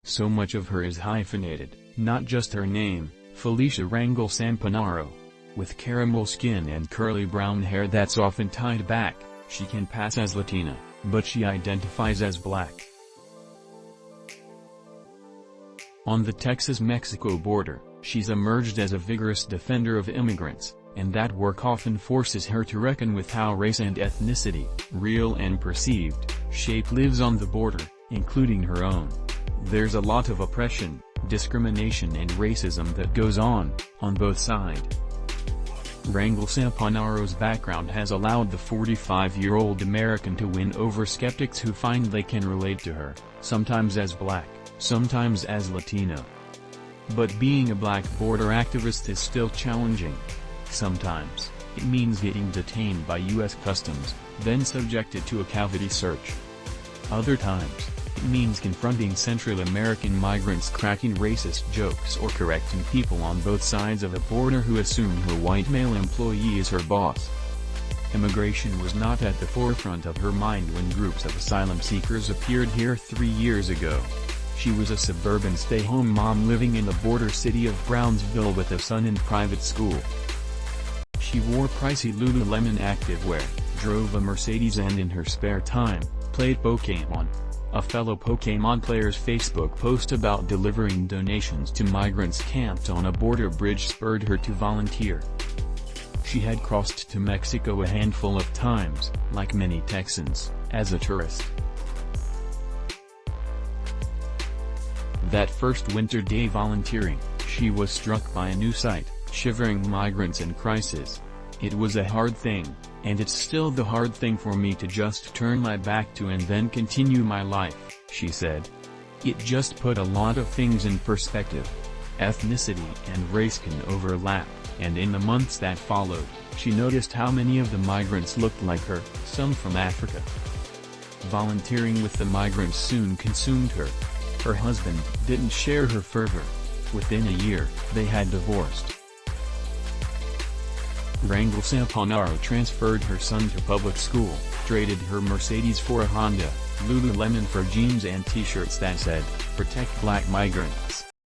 So much of her is hyphenated, not just her name, Felicia Rangel Sampanaro. With caramel skin and curly brown hair that's often tied back, she can pass as Latina, but she identifies as Black. On the Texas-Mexico border, she's emerged as a vigorous defender of immigrants, and that work often forces her to reckon with how race and ethnicity, real and perceived, shape lives on the border, including her own. There's a lot of oppression, discrimination and racism that goes on both sides. Rangel Sampanaro's background has allowed the 45-year-old American to win over skeptics who find they can relate to her, sometimes as Black, sometimes as Latino. But being a Black border activist is still challenging. Sometimes, it means getting detained by U.S. Customs, then subjected to a cavity search. Other times, it means confronting Central American migrants cracking racist jokes or correcting people on both sides of a border who assume her white male employee is her boss. Immigration was not at the forefront of her mind when groups of asylum seekers appeared here 3 years ago. She was a suburban stay-home mom living in the border city of Brownsville with a son in private school. She wore pricey Lululemon activewear, drove a Mercedes and in her spare time, played Pokémon. A fellow Pokémon player's Facebook post about delivering donations to migrants camped on a border bridge spurred her to volunteer. She had crossed to Mexico a handful of times, like many Texans, as a tourist. That first winter day volunteering, she was struck by a new sight, shivering migrants in crisis. It was a hard thing, and it's still the hard thing for me to just turn my back to and then continue my life, she said. It just put a lot of things in perspective. Ethnicity and race can overlap, and in the months that followed, she noticed how many of the migrants looked like her, some from Africa. Volunteering with the migrants soon consumed her. Her husband didn't share her fervor. Within a year, they had divorced. Rangel Sampanaro transferred her son to public school, traded her Mercedes for a Honda, Lululemon for jeans and t-shirts that said, "Protect Black Migrants."